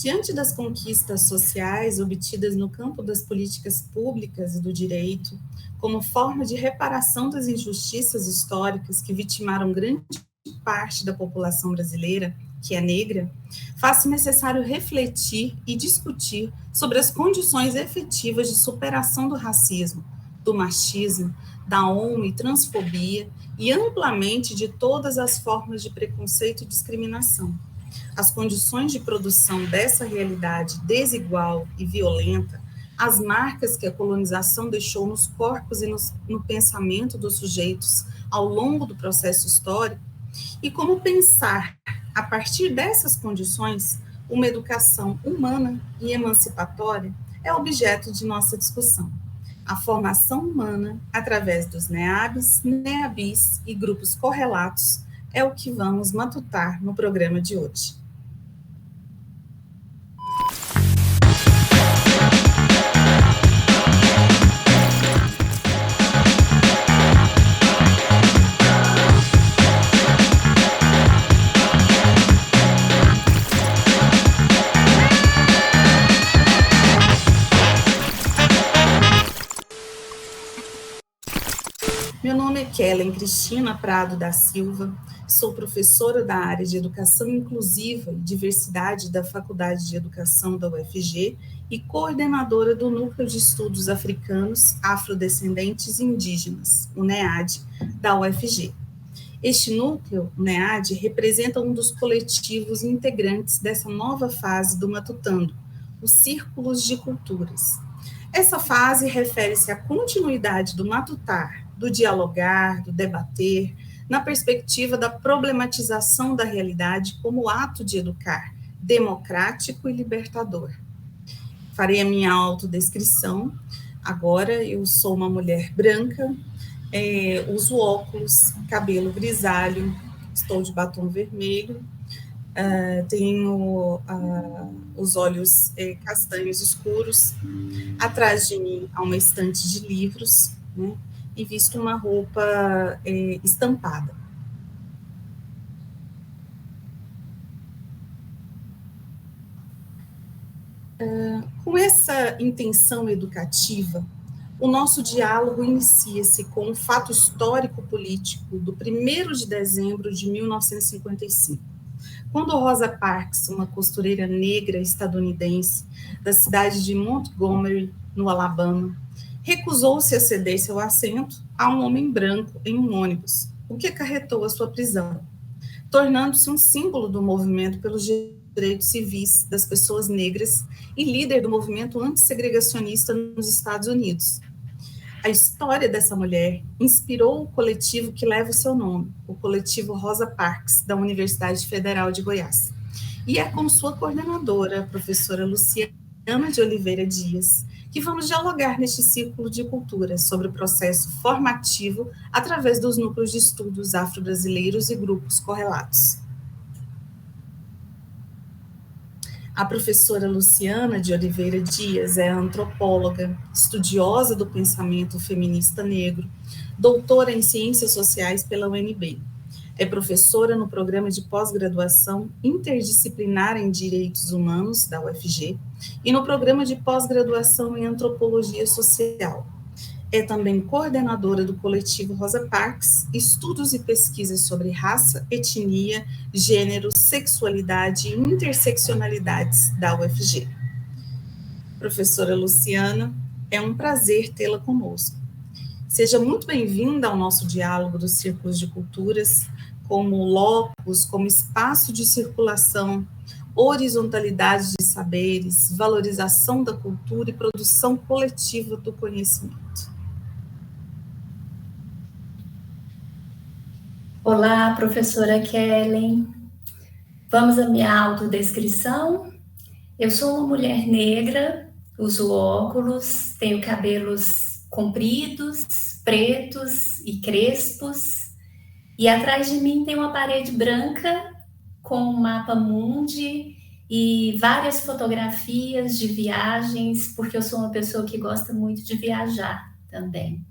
Diante das conquistas sociais obtidas no campo das políticas públicas e do direito, como forma de reparação das injustiças históricas que vitimaram grande parte da população brasileira, que é negra, faz-se necessário refletir e discutir sobre as condições efetivas de superação do racismo, do machismo, da homo e transfobia e amplamente de todas as formas de preconceito e discriminação. As condições de produção dessa realidade desigual e violenta, as marcas que a colonização deixou nos corpos e no pensamento dos sujeitos ao longo do processo histórico, e como pensar, a partir dessas condições, uma educação humana e emancipatória é objeto de nossa discussão. A formação humana, através dos NEABs, NEABIs e grupos correlatos, é o que vamos matutar no programa de hoje. Meu nome é Kellen Cristina Prado da Silva, sou professora da área de Educação Inclusiva e Diversidade da Faculdade de Educação da UFG e coordenadora do Núcleo de Estudos Africanos, Afrodescendentes e Indígenas, o NEAD, da UFG. Este núcleo, o NEAD, representa um dos coletivos integrantes dessa nova fase do Matutando, os Círculos de Culturas. Essa fase refere-se à continuidade do matutar, do dialogar, do debater, na perspectiva da problematização da realidade como ato de educar, democrático e libertador. Farei a minha autodescrição. Agora, eu sou uma mulher branca, uso óculos, cabelo grisalho, estou de batom vermelho, tenho os olhos castanhos escuros. Atrás de mim há uma estante de livros, né? E visto uma roupa estampada. Com essa intenção educativa, o nosso diálogo inicia-se com o fato histórico-político do 1º de dezembro de 1955, quando Rosa Parks, uma costureira negra estadunidense da cidade de Montgomery, no Alabama, recusou-se a ceder seu assento a um homem branco em um ônibus, o que acarretou a sua prisão, tornando-se um símbolo do movimento pelos direitos civis das pessoas negras e líder do movimento antissegregacionista nos Estados Unidos. A história dessa mulher inspirou o coletivo que leva o seu nome, o coletivo Rosa Parks, da Universidade Federal de Goiás. E é com sua coordenadora, a professora Luciana de Oliveira Dias, que vamos dialogar neste círculo de cultura sobre o processo formativo através dos núcleos de estudos afro-brasileiros e grupos correlatos. A professora Luciana de Oliveira Dias é antropóloga, estudiosa do pensamento feminista negro, doutora em Ciências Sociais pela UNB. É professora no programa de pós-graduação interdisciplinar em Direitos Humanos, da UFG, e no programa de pós-graduação em Antropologia Social. É também coordenadora do coletivo Rosa Parks, estudos e pesquisas sobre raça, etnia, gênero, sexualidade e interseccionalidades da UFG. Professora Luciana, é um prazer tê-la conosco. Seja muito bem-vinda ao nosso diálogo dos Círculos de Culturas, como locus, como espaço de circulação, horizontalidade de saberes, valorização da cultura e produção coletiva do conhecimento. Olá, professora Kellen. Vamos à minha autodescrição. Eu sou uma mulher negra, uso óculos, tenho cabelos compridos, pretos e crespos, e atrás de mim tem uma parede branca com um mapa mundi e várias fotografias de viagens, porque eu sou uma pessoa que gosta muito de viajar também.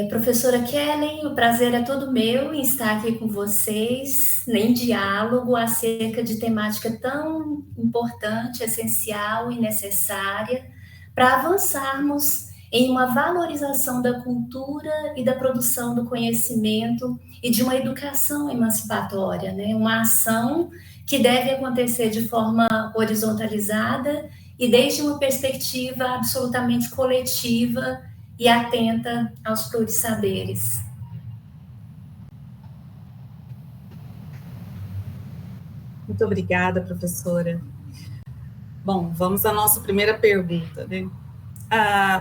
Professora Kellen, o prazer é todo meu em estar aqui com vocês, em diálogo acerca de temática tão importante, essencial e necessária para avançarmos em uma valorização da cultura e da produção do conhecimento e de uma educação emancipatória, né? Uma ação que deve acontecer de forma horizontalizada e desde uma perspectiva absolutamente coletiva e atenta aos plurisaberes. Muito obrigada, professora. Bom, vamos à nossa primeira pergunta, né?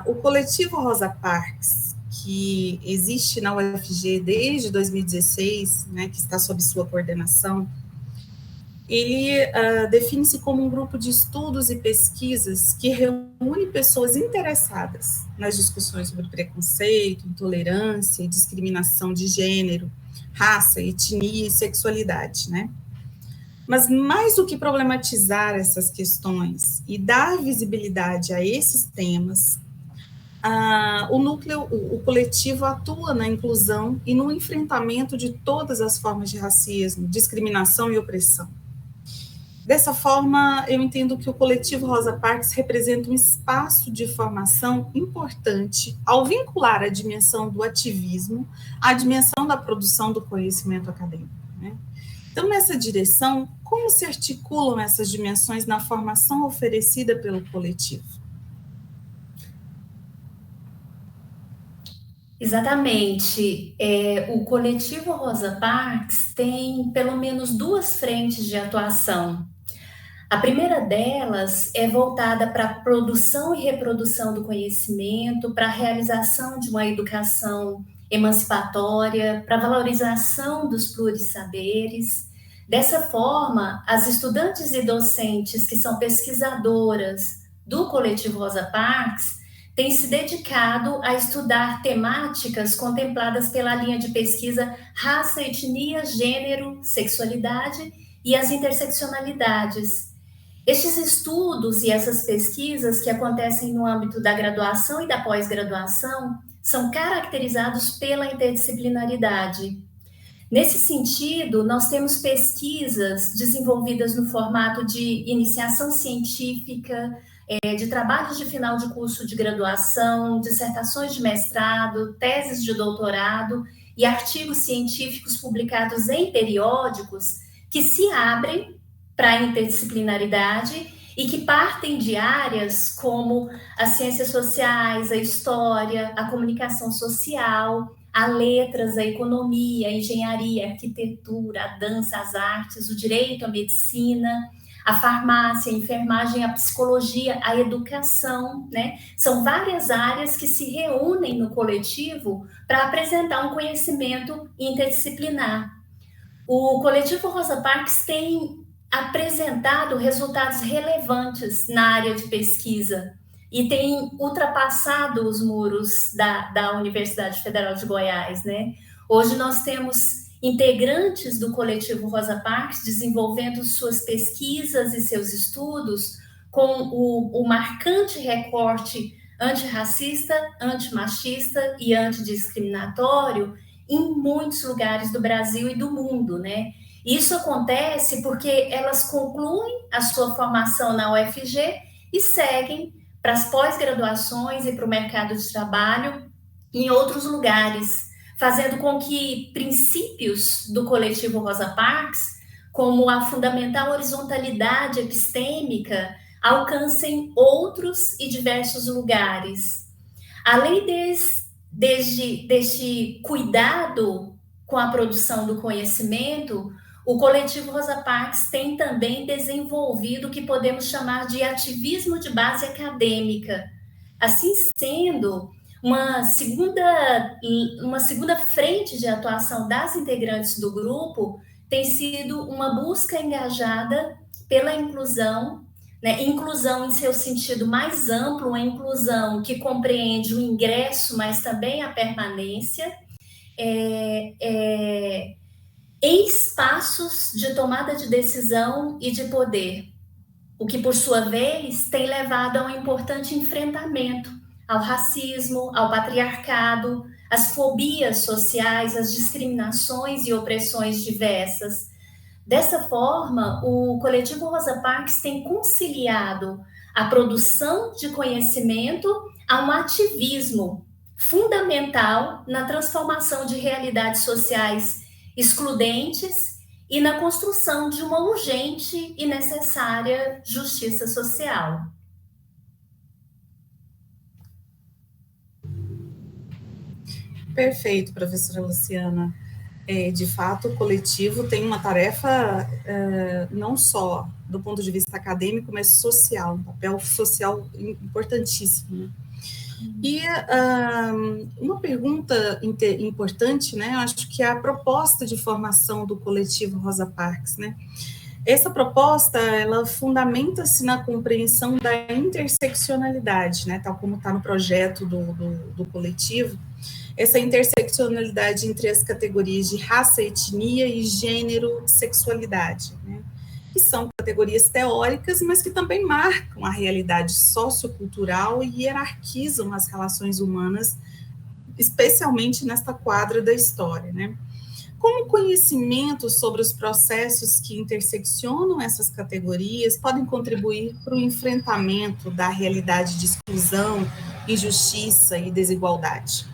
O coletivo Rosa Parks, que existe na UFG desde 2016, né, que está sob sua coordenação, ele define-se como um grupo de estudos e pesquisas que reúne pessoas interessadas nas discussões sobre preconceito, intolerância e discriminação de gênero, raça, etnia e sexualidade, né? Mas mais do que problematizar essas questões e dar visibilidade a esses temas, o coletivo atua na inclusão e no enfrentamento de todas as formas de racismo, discriminação e opressão. Dessa forma, eu entendo que o coletivo Rosa Parks representa um espaço de formação importante ao vincular a dimensão do ativismo à dimensão da produção do conhecimento acadêmico, né? Então, nessa direção, como se articulam essas dimensões na formação oferecida pelo coletivo? Exatamente. O coletivo Rosa Parks tem pelo menos duas frentes de atuação. A primeira delas é voltada para a produção e reprodução do conhecimento, para a realização de uma educação emancipatória, para a valorização dos plurissaberes. Dessa forma, as estudantes e docentes que são pesquisadoras do coletivo Rosa Parks têm se dedicado a estudar temáticas contempladas pela linha de pesquisa raça, etnia, gênero, sexualidade e as interseccionalidades. Estes estudos e essas pesquisas que acontecem no âmbito da graduação e da pós-graduação são caracterizados pela interdisciplinaridade. Nesse sentido, nós temos pesquisas desenvolvidas no formato de iniciação científica, de trabalhos de final de curso de graduação, dissertações de mestrado, teses de doutorado e artigos científicos publicados em periódicos que se abrem para a interdisciplinaridade e que partem de áreas como as ciências sociais, a história, a comunicação social, a letras, a economia, a engenharia, a arquitetura, a dança, as artes, o direito, a medicina, a farmácia, a enfermagem, a psicologia, a educação, né? São várias áreas que se reúnem no coletivo para apresentar um conhecimento interdisciplinar. O coletivo Rosa Parks tem apresentado resultados relevantes na área de pesquisa e tem ultrapassado os muros da Universidade Federal de Goiás, né? Hoje nós temos integrantes do coletivo Rosa Parks desenvolvendo suas pesquisas e seus estudos com o marcante recorte antirracista, antimachista e antidiscriminatório em muitos lugares do Brasil e do mundo, né? Isso acontece porque elas concluem a sua formação na UFG e seguem para as pós-graduações e para o mercado de trabalho em outros lugares, fazendo com que princípios do coletivo Rosa Parks, como a fundamental horizontalidade epistêmica, alcancem outros e diversos lugares. Além deste cuidado com a produção do conhecimento, o coletivo Rosa Parks tem também desenvolvido o que podemos chamar de ativismo de base acadêmica. Assim sendo, uma segunda frente de atuação das integrantes do grupo tem sido uma busca engajada pela inclusão, né? Inclusão em seu sentido mais amplo, uma inclusão que compreende o ingresso, mas também a permanência, em espaços de tomada de decisão e de poder, o que, por sua vez, tem levado a um importante enfrentamento ao racismo, ao patriarcado, as fobias sociais, as discriminações e opressões diversas. Dessa forma, o coletivo Rosa Parks tem conciliado a produção de conhecimento a um ativismo fundamental na transformação de realidades sociais excludentes e na construção de uma urgente e necessária justiça social. Perfeito, professora Luciana. De fato, o coletivo tem uma tarefa não só do ponto de vista acadêmico, mas social, um papel social importantíssimo, né? E uma pergunta importante, né? Eu acho que é a proposta de formação do coletivo Rosa Parks, né? Essa proposta, ela fundamenta-se na compreensão da interseccionalidade, né? Tal como está no projeto do coletivo, essa interseccionalidade entre as categorias de raça, etnia e gênero, sexualidade, né? Que são categorias teóricas, mas que também marcam a realidade sociocultural e hierarquizam as relações humanas, especialmente nesta quadra da história, né? Como o conhecimento sobre os processos que interseccionam essas categorias podem contribuir para o enfrentamento da realidade de exclusão, injustiça e desigualdade?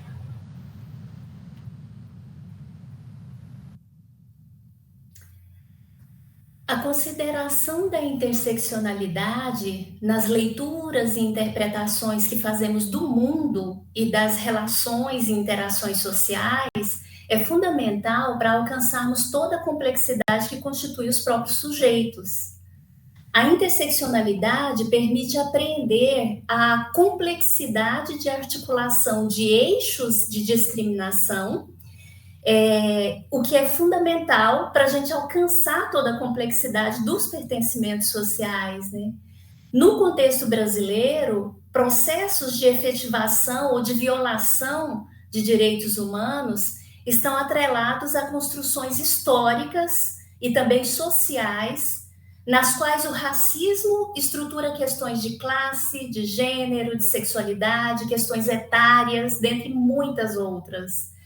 A consideração da interseccionalidade nas leituras e interpretações que fazemos do mundo e das relações e interações sociais é fundamental para alcançarmos toda a complexidade que constitui os próprios sujeitos. A interseccionalidade permite apreender a complexidade de articulação de eixos de discriminação, o que é fundamental para a gente alcançar toda a complexidade dos pertencimentos sociais, né? No contexto brasileiro, processos de efetivação ou de violação de direitos humanos estão atrelados a construções históricas e também sociais, nas quais o racismo estrutura questões de classe, de gênero, de sexualidade, questões etárias, dentre muitas outras.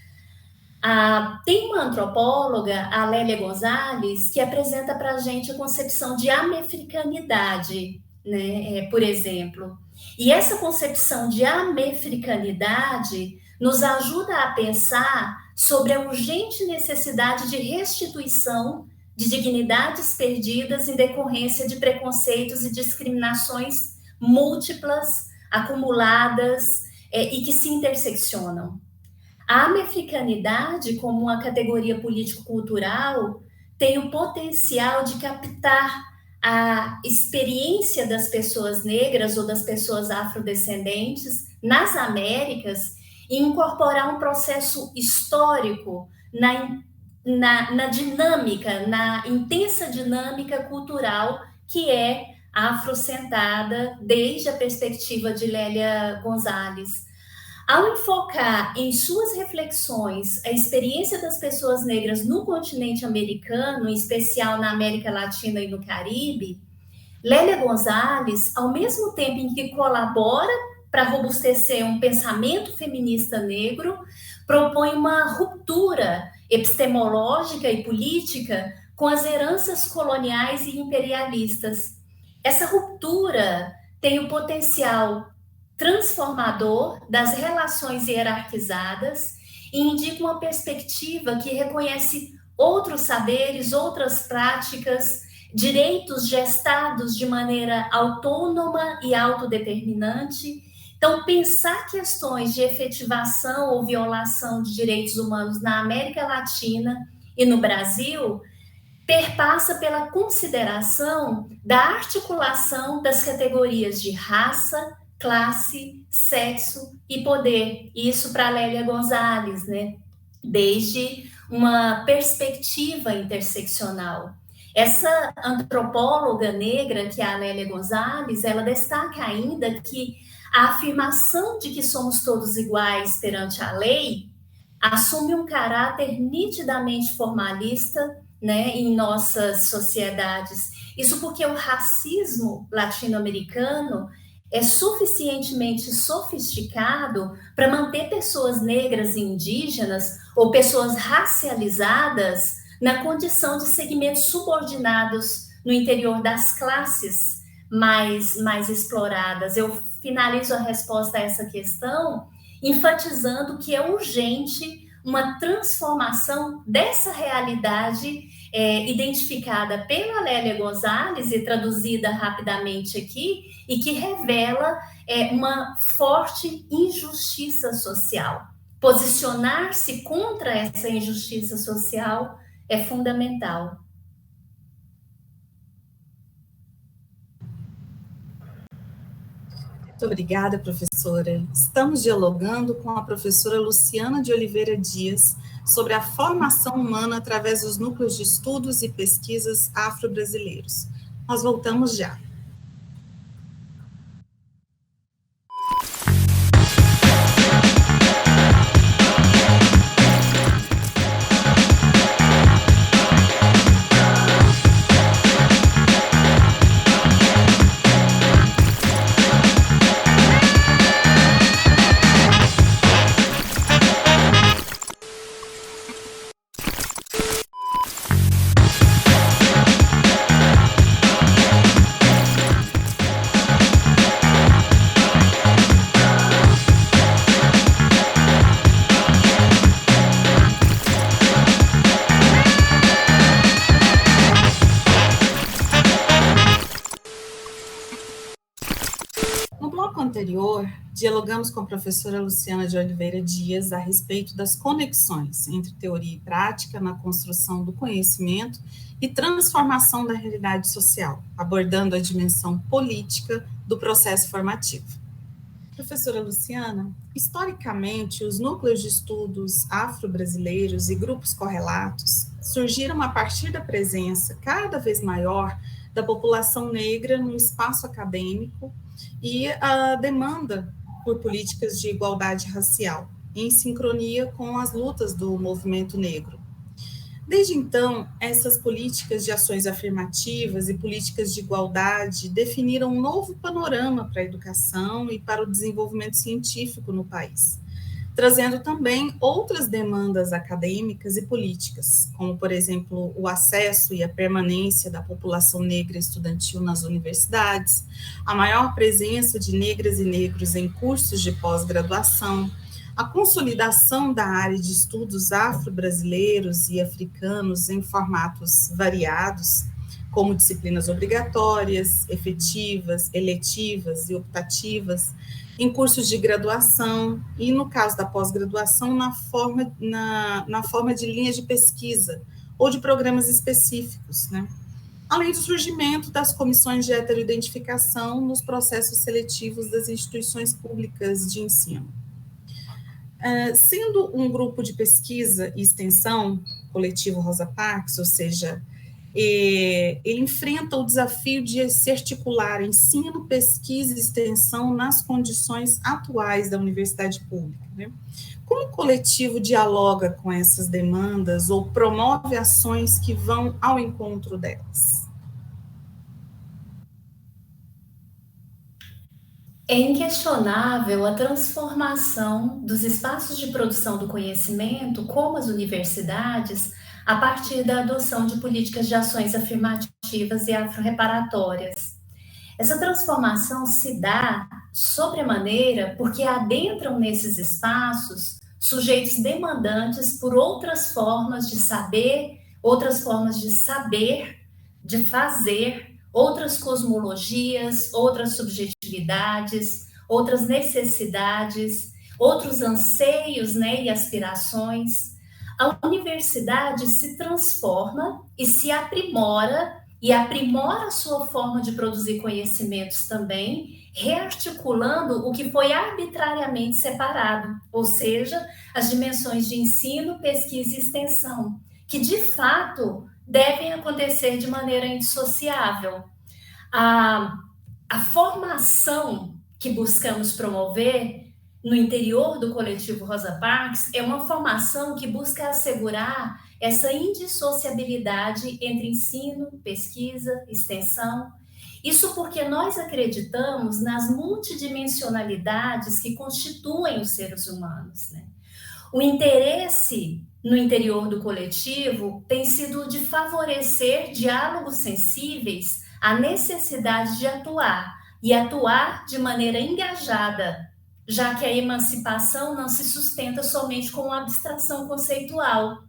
Tem uma antropóloga, a Lélia Gonzalez, que apresenta para a gente a concepção de americanidade, né, por exemplo. E essa concepção de americanidade nos ajuda a pensar sobre a urgente necessidade de restituição de dignidades perdidas em decorrência de preconceitos e discriminações múltiplas, acumuladas e que se interseccionam. A americanidade, como uma categoria político-cultural, tem o potencial de captar a experiência das pessoas negras ou das pessoas afrodescendentes nas Américas e incorporar um processo histórico na dinâmica, na intensa dinâmica cultural que é afrocentrada desde a perspectiva de Lélia Gonzalez. Ao enfocar em suas reflexões a experiência das pessoas negras no continente americano, em especial na América Latina e no Caribe, Lélia Gonzalez, ao mesmo tempo em que colabora para robustecer um pensamento feminista negro, propõe uma ruptura epistemológica e política com as heranças coloniais e imperialistas. Essa ruptura tem o potencial transformador das relações hierarquizadas e indica uma perspectiva que reconhece outros saberes, outras práticas, direitos gestados de maneira autônoma e autodeterminante. Então, pensar questões de efetivação ou violação de direitos humanos na América Latina e no Brasil perpassa pela consideração da articulação das categorias de raça, classe, sexo e poder. Isso para Lélia Gonzalez, né? Desde uma perspectiva interseccional. Essa antropóloga negra, que é a Lélia Gonzalez, ela destaca ainda que a afirmação de que somos todos iguais perante a lei assume um caráter nitidamente formalista, né, em nossas sociedades. Isso porque o racismo latino-americano é suficientemente sofisticado para manter pessoas negras e indígenas ou pessoas racializadas na condição de segmentos subordinados no interior das classes mais exploradas. Eu finalizo a resposta a essa questão enfatizando que é urgente uma transformação dessa realidade identificada pela Lélia Gonzalez e traduzida rapidamente aqui, e que revela uma forte injustiça social. Posicionar-se contra essa injustiça social é fundamental. Muito obrigada, professora. Estamos dialogando com a professora Luciana de Oliveira Dias sobre a formação humana através dos núcleos de estudos e pesquisas afro-brasileiros. Nós voltamos já. Anterior, dialogamos com a professora Luciana de Oliveira Dias a respeito das conexões entre teoria e prática na construção do conhecimento e transformação da realidade social, abordando a dimensão política do processo formativo. Professora Luciana, historicamente, os núcleos de estudos afro-brasileiros e grupos correlatos surgiram a partir da presença cada vez maior da população negra no espaço acadêmico e a demanda por políticas de igualdade racial, em sincronia com as lutas do movimento negro. Desde então, essas políticas de ações afirmativas e políticas de igualdade definiram um novo panorama para a educação e para o desenvolvimento científico no país, trazendo também outras demandas acadêmicas e políticas, como, por exemplo, o acesso e a permanência da população negra estudantil nas universidades, a maior presença de negras e negros em cursos de pós-graduação, a consolidação da área de estudos afro-brasileiros e africanos em formatos variados, como disciplinas obrigatórias, efetivas, eletivas e optativas, em cursos de graduação e, no caso da pós-graduação, na forma de linhas de pesquisa ou de programas específicos, né? Além do surgimento das comissões de heteroidentificação nos processos seletivos das instituições públicas de ensino. Sendo um grupo de pesquisa e extensão, coletivo Rosa Parks, ou seja, ele enfrenta o desafio de se articular ensino, pesquisa e extensão nas condições atuais da universidade pública, né? Como o coletivo dialoga com essas demandas ou promove ações que vão ao encontro delas? É inquestionável a transformação dos espaços de produção do conhecimento, como as universidades, a partir da adoção de políticas de ações afirmativas e afro-reparatórias. Essa transformação se dá, sobremaneira, porque adentram nesses espaços sujeitos demandantes por outras formas de saber, outras formas de saber, de fazer, outras cosmologias, outras subjetividades, outras necessidades, outros anseios, né, e aspirações. A universidade se transforma e se aprimora, e aprimora a sua forma de produzir conhecimentos também, rearticulando o que foi arbitrariamente separado, ou seja, as dimensões de ensino, pesquisa e extensão, que de fato devem acontecer de maneira indissociável. A formação que buscamos promover no interior do coletivo Rosa Parks é uma formação que busca assegurar essa indissociabilidade entre ensino, pesquisa, extensão, Isso porque nós acreditamos nas multidimensionalidades que constituem os seres humanos, né? O interesse no interior do coletivo tem sido de favorecer diálogos sensíveis à necessidade de atuar, e atuar de maneira engajada, já que a emancipação não se sustenta somente com uma abstração conceitual.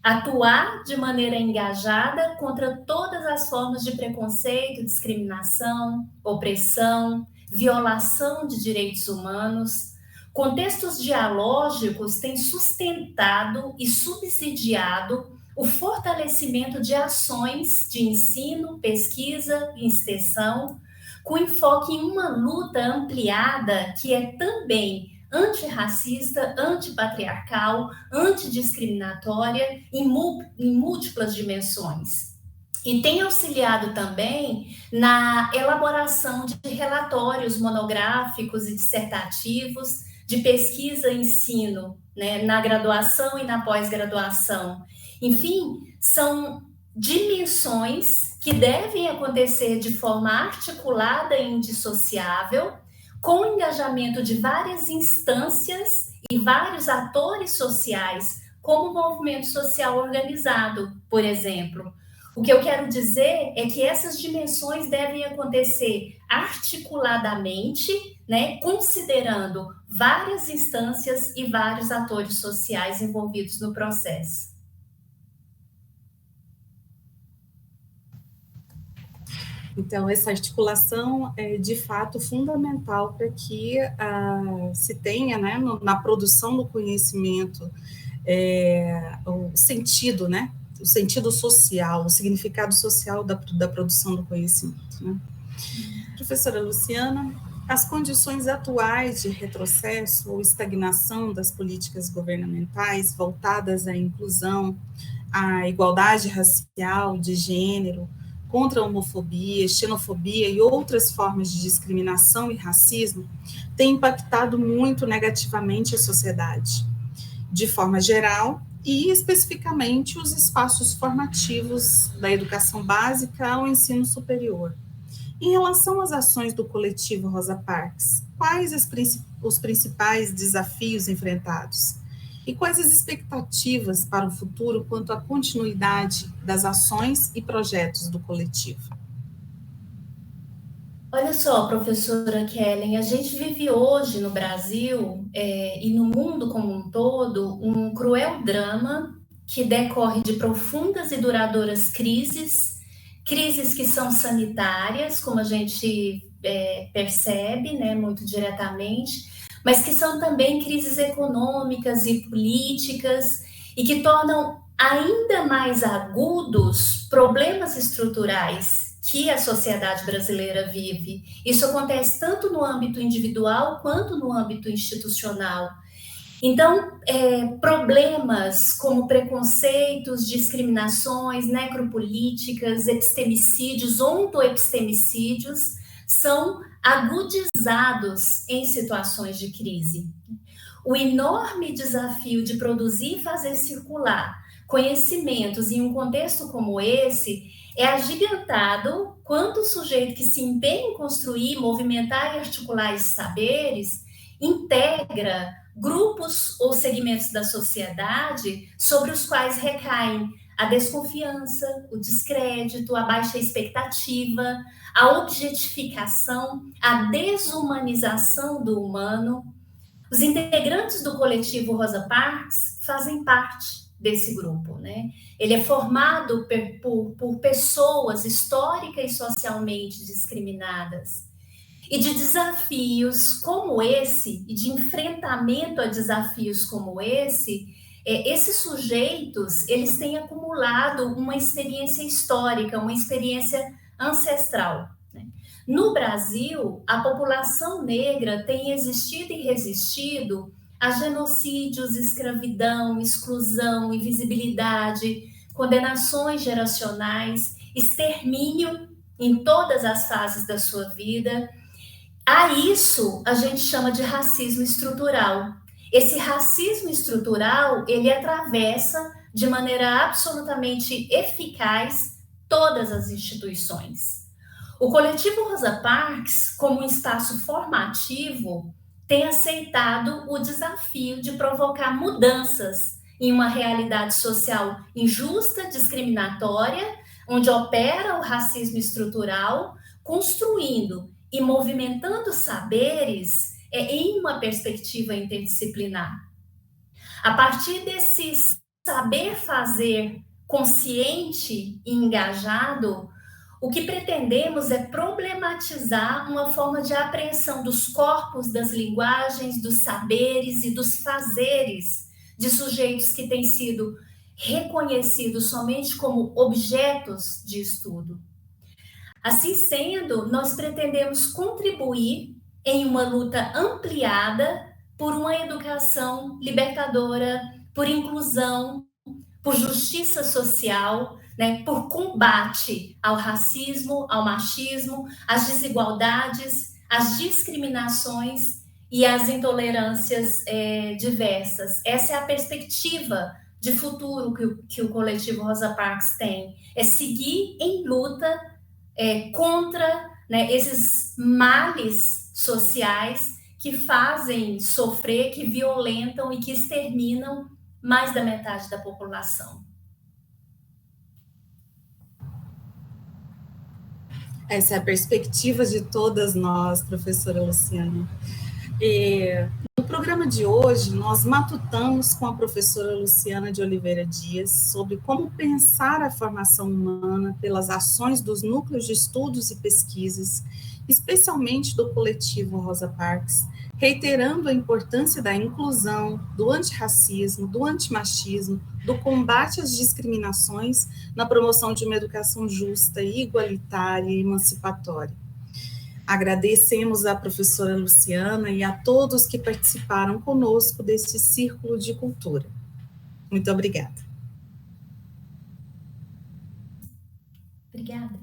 Atuar de maneira engajada contra todas as formas de preconceito, discriminação, opressão, violação de direitos humanos. Contextos dialógicos têm sustentado e subsidiado o fortalecimento de ações de ensino, pesquisa e extensão, com enfoque em uma luta ampliada que é também antirracista, antipatriarcal, antidiscriminatória em múltiplas dimensões. E tem auxiliado também na elaboração de relatórios monográficos e dissertativos, de pesquisa e ensino, né, na graduação e na pós-graduação. Enfim, são dimensões que devem acontecer de forma articulada e indissociável, com o engajamento de várias instâncias e vários atores sociais, como o movimento social organizado, por exemplo. O que eu quero dizer é que essas dimensões devem acontecer articuladamente, né, considerando várias instâncias e vários atores sociais envolvidos no processo. Então, essa articulação é, de fato, fundamental para que se tenha, né, na produção do conhecimento, o sentido, né, o sentido social, o significado social da produção do conhecimento, né? Professora Luciana, as condições atuais de retrocesso ou estagnação das políticas governamentais voltadas à inclusão, à igualdade racial, de gênero, contra a homofobia, xenofobia e outras formas de discriminação e racismo, tem impactado muito negativamente a sociedade, de forma geral e especificamente os espaços formativos da educação básica ao ensino superior. Em relação às ações do coletivo Rosa Parks, quais os principais desafios enfrentados? E quais as expectativas para o futuro quanto à continuidade das ações e projetos do coletivo? Olha só, professora Kellen, a gente vive hoje no Brasil e no mundo como um todo um cruel drama que decorre de profundas e duradouras crises que são sanitárias, como a gente percebe, né, muito diretamente, mas que são também crises econômicas e políticas e que tornam ainda mais agudos problemas estruturais que a sociedade brasileira vive. Isso acontece tanto no âmbito individual quanto no âmbito institucional. Então, problemas como preconceitos, discriminações, necropolíticas, epistemicídios, ontoepistemicídios, são agudizados em situações de crise. O enorme desafio de produzir e fazer circular conhecimentos em um contexto como esse é agigantado quando o sujeito que se empenha em construir, movimentar e articular esses saberes integra grupos ou segmentos da sociedade sobre os quais recaem a desconfiança, o descrédito, a baixa expectativa, a objetificação, a desumanização do humano. Os integrantes do coletivo Rosa Parks fazem parte desse grupo, né? Ele é formado por pessoas histórica e socialmente discriminadas. E de desafios como esse, e de enfrentamento a desafios como esse, esses sujeitos, eles têm acumulado uma experiência histórica, uma experiência ancestral, né? No Brasil, a população negra tem existido e resistido a genocídios, escravidão, exclusão, invisibilidade, condenações geracionais, extermínio em todas as fases da sua vida. A isso a gente chama de racismo estrutural. Esse racismo estrutural, ele atravessa de maneira absolutamente eficaz todas as instituições. O coletivo Rosa Parks, como um espaço formativo, tem aceitado o desafio de provocar mudanças em uma realidade social injusta, discriminatória, onde opera o racismo estrutural, construindo e movimentando saberes em uma perspectiva interdisciplinar. A partir desse saber fazer consciente e engajado, o que pretendemos é problematizar uma forma de apreensão dos corpos, das linguagens, dos saberes e dos fazeres de sujeitos que têm sido reconhecidos somente como objetos de estudo. Assim sendo, nós pretendemos contribuir em uma luta ampliada por uma educação libertadora, por inclusão, por justiça social, né, por combate ao racismo, ao machismo, às desigualdades, às discriminações e às intolerâncias diversas. Essa é a perspectiva de futuro que o coletivo Rosa Parks tem, é seguir em luta contra, né, esses males sociais que fazem sofrer, que violentam e que exterminam mais da metade da população. Essa é a perspectiva de todas nós, professora Luciana. No programa de hoje, nós matutamos com a professora Luciana de Oliveira Dias sobre como pensar a formação humana pelas ações dos núcleos de estudos e pesquisas, especialmente do coletivo Rosa Parks, reiterando a importância da inclusão, do antirracismo, do antimachismo, do combate às discriminações na promoção de uma educação justa, igualitária e emancipatória. Agradecemos à professora Luciana e a todos que participaram conosco deste Círculo de Cultura. Muito obrigada. Obrigada.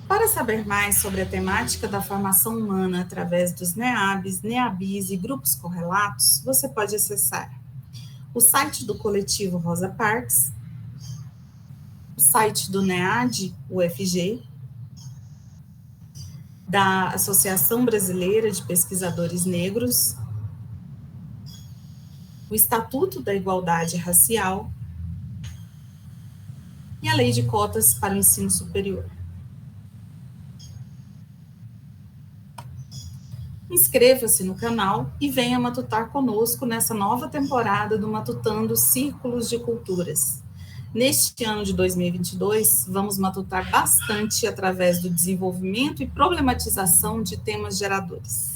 Para saber mais sobre a temática da formação humana através dos NEABs, NEABIs e grupos correlatos, você pode acessar o site do coletivo Rosa Parks, o site do NEAD, UFG, da Associação Brasileira de Pesquisadores Negros, o Estatuto da Igualdade Racial e a Lei de Cotas para o Ensino Superior. Inscreva-se no canal e venha matutar conosco nessa nova temporada do Matutando Círculos de Culturas. Neste ano de 2022, vamos matutar bastante através do desenvolvimento e problematização de temas geradores.